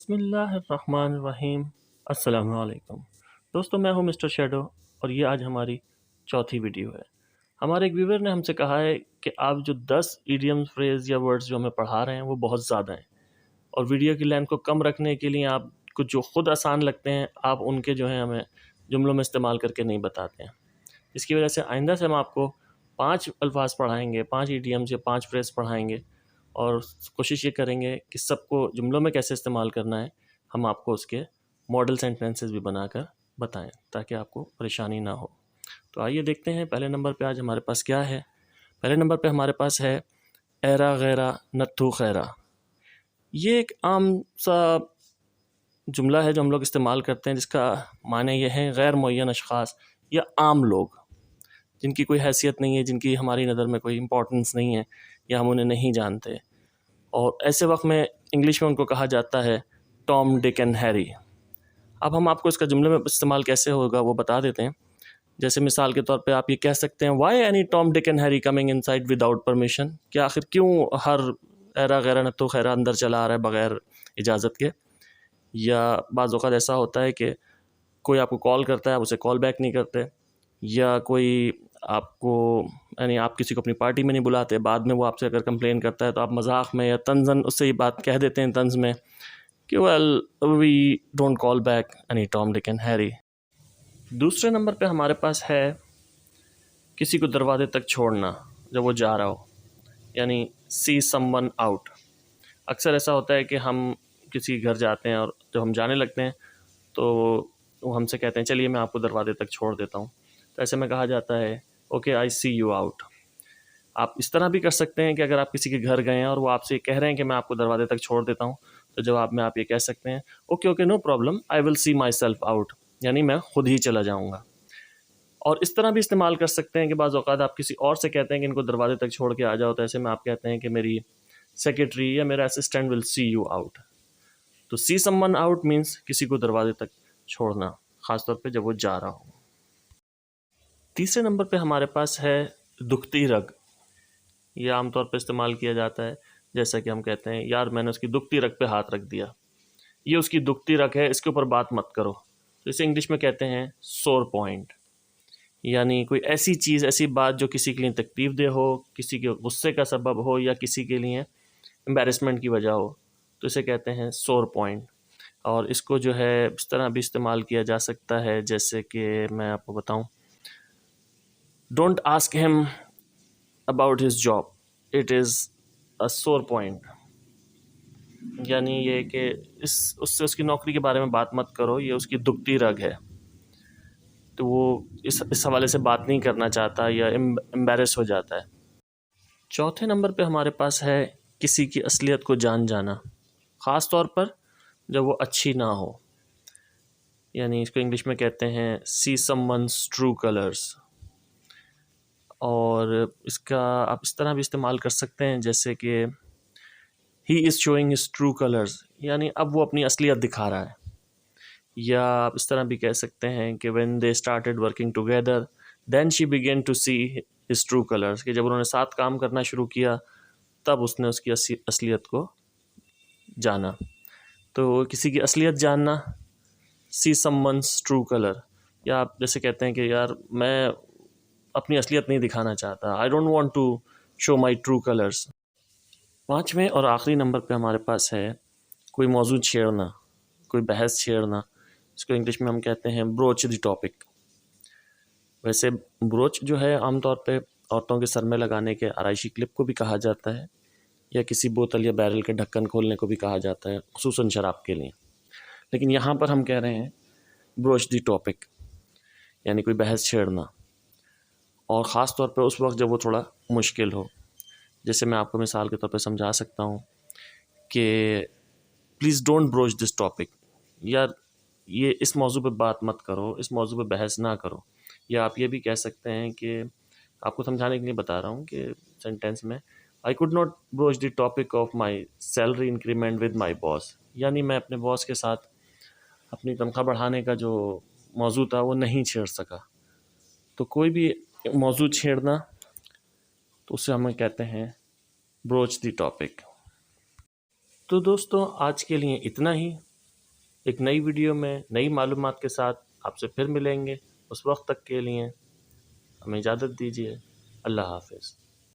بسم اللہ الرحمن الرحیم۔ السلام علیکم دوستو، میں ہوں مسٹر شیڈو اور یہ آج ہماری چوتھی ویڈیو ہے۔ ہمارے ایک ویور نے ہم سے کہا ہے کہ آپ جو 10 ایڈیم فریز یا ورڈز جو ہمیں پڑھا رہے ہیں وہ بہت زیادہ ہیں، اور ویڈیو کی لینتھ کو کم رکھنے کے لیے آپ کو جو خود آسان لگتے ہیں آپ ان کے جو ہیں ہمیں جملوں میں استعمال کر کے نہیں بتاتے ہیں۔ اس کی وجہ سے آئندہ سے ہم آپ کو 5 الفاظ پڑھائیں گے، 5 ایڈیمز یا 5 فریز پڑھائیں گے، اور کوشش یہ کریں گے کہ سب کو جملوں میں کیسے استعمال کرنا ہے ہم آپ کو اس کے ماڈل سینٹینسز بھی بنا کر بتائیں تاکہ آپ کو پریشانی نہ ہو۔ تو آئیے دیکھتے ہیں پہلے نمبر پہ آج ہمارے پاس کیا ہے۔ پہلے نمبر پہ ہمارے پاس ہے ایرا غیرا نتھو خیرا۔ یہ ایک عام سا جملہ ہے جو ہم لوگ استعمال کرتے ہیں، جس کا معنی یہ ہے غیر معین اشخاص یا عام لوگ جن کی کوئی حیثیت نہیں ہے، جن کی ہماری نظر میں کوئی امپورٹنس نہیں ہے یا ہم انہیں نہیں جانتے، اور ایسے وقت میں انگلش میں ان کو کہا جاتا ہے ٹام ڈک اینڈ ہیری۔ اب ہم آپ کو اس کا جملے میں استعمال کیسے ہوگا وہ بتا دیتے ہیں۔ جیسے مثال کے طور پہ آپ یہ کہہ سکتے ہیں why any Tom Dick and Harry coming inside without permission, کہ آخر کیوں ہر ایرا غیرا نتھو خیرا اندر چلا آ رہا ہے بغیر اجازت کے۔ یا بعض اوقات ایسا ہوتا ہے کہ کوئی آپ کو کال کرتا ہے، آپ اسے کال بیک نہیں کرتے، یا کوئی آپ کو یعنی آپ کسی کو اپنی پارٹی میں نہیں بلاتے، بعد میں وہ آپ سے اگر کمپلین کرتا ہے تو آپ مذاق میں یا طنزاً اس سے یہ بات کہہ دیتے ہیں طنز میں کہ well we don't call back any Tom Dick and Harry. دوسرے نمبر پہ ہمارے پاس ہے کسی کو دروازے تک چھوڑنا جب وہ جا رہا ہو، یعنی سی سم ون آؤٹ۔ اکثر ایسا ہوتا ہے کہ ہم کسی گھر جاتے ہیں اور جب ہم جانے لگتے ہیں تو وہ ہم سے کہتے ہیں چلیے میں آپ کو دروازے تک چھوڑ دیتا ہوں، تو ایسے میں کہا جاتا ہے okay I see you out. آپ اس طرح بھی کر سکتے ہیں کہ اگر آپ کسی کے گھر گئے ہیں اور وہ آپ سے کہہ رہے ہیں کہ میں آپ کو دروازے تک چھوڑ دیتا ہوں، تو جواب میں آپ یہ کہہ سکتے ہیں okay no problem I will see myself out, یعنی میں خود ہی چلا جاؤں گا۔ اور اس طرح بھی استعمال کر سکتے ہیں کہ بعض اوقات آپ کسی اور سے کہتے ہیں کہ ان کو دروازے تک چھوڑ کے آ جاؤ، تو ایسے میں آپ کہتے ہیں کہ میری سیکرٹری یا میرا assistant will see you out. تو see someone out means کسی کو دروازے تک چھوڑنا، خاص طور پہ جب وہ جا رہا ہو۔ تیسرے نمبر پہ ہمارے پاس ہے دکھتی رگ۔ یہ عام طور پہ استعمال کیا جاتا ہے جیسا کہ ہم کہتے ہیں یار میں نے اس کی دکھتی رگ پہ ہاتھ رکھ دیا، یہ اس کی دکھتی رگ ہے، اس کے اوپر بات مت کرو۔ تو اسے انگلش میں کہتے ہیں سور پوائنٹ، یعنی کوئی ایسی چیز، ایسی بات جو کسی کے لیے تکلیف دہ ہو، کسی کے غصے کا سبب ہو یا کسی کے لیے امبیرسمنٹ کی وجہ ہو، تو اسے کہتے ہیں سور پوائنٹ۔ اور اس کو جو ہے اس طرح بھی استعمال کیا جا سکتا ہے جیسے کہ میں آپ کو بتاؤں don't ask him about his job it is a sore point, یعنی یہ کہ اس سے اس کی نوکری کے بارے میں بات مت کرو، یہ اس کی دکھتی رگ ہے، تو وہ اس حوالے سے بات نہیں کرنا چاہتا یا امبیرس ہو جاتا ہے۔ چوتھے نمبر پہ ہمارے پاس ہے کسی کی اصلیت کو جان جانا، خاص طور پر جب وہ اچھی نہ ہو، یعنی اس کو انگلش میں کہتے ہیں سی سم ونز ٹرو کلرز۔ اور اس کا آپ اس طرح بھی استعمال کر سکتے ہیں جیسے کہ ہی از شوئنگ ہز ٹرو کلرز، یعنی اب وہ اپنی اصلیت دکھا رہا ہے۔ یا آپ اس طرح بھی کہہ سکتے ہیں کہ when they started working together then she began to see his true colors، کہ جب انہوں نے ساتھ کام کرنا شروع کیا تب اس نے اس کی اصلیت کو جانا۔ تو کسی کی اصلیت جاننا سی سم ونز ٹرو کلر، یا آپ جیسے کہتے ہیں کہ یار میں اپنی اصلیت نہیں دکھانا چاہتا، I don't want to show my true colors۔ پانچویں اور آخری نمبر پہ ہمارے پاس ہے کوئی موضوع چھیڑنا، کوئی بحث چھیڑنا، اس کو انگلش میں ہم کہتے ہیں بروچ دی ٹاپک۔ ویسے بروچ جو ہے عام طور پہ عورتوں کے سر میں لگانے کے آرائشی کلپ کو بھی کہا جاتا ہے، یا کسی بوتل یا بیرل کے ڈھکن کھولنے کو بھی کہا جاتا ہے، خصوصاً شراب کے لیے۔ لیکن یہاں پر ہم کہہ رہے ہیں بروچ دی ٹاپک، یعنی کوئی بحث چھیڑنا، اور خاص طور پہ اس وقت جب وہ تھوڑا مشکل ہو۔ جیسے میں آپ کو مثال کے طور پہ سمجھا سکتا ہوں کہ please don't Bharuch this topic, یار یہ اس موضوع پہ بات مت کرو، اس موضوع پہ بحث نہ کرو۔ یا آپ یہ بھی کہہ سکتے ہیں کہ آپ کو سمجھانے کے لیے بتا رہا ہوں کہ سینٹینس میں I could not broach the topic of my salary increment with my boss, یعنی میں اپنے باس کے ساتھ اپنی تنخواہ بڑھانے کا جو موضوع تھا وہ نہیں چھیڑ سکا۔ تو کوئی بھی موضوع چھیڑنا تو اسے ہم کہتے ہیں بروچ دی ٹاپک۔ تو دوستو آج کے لیے اتنا ہی۔ ایک نئی ویڈیو میں نئی معلومات کے ساتھ آپ سے پھر ملیں گے. اس وقت تک کے لیے ہمیں اجازت دیجیے. اللہ حافظ.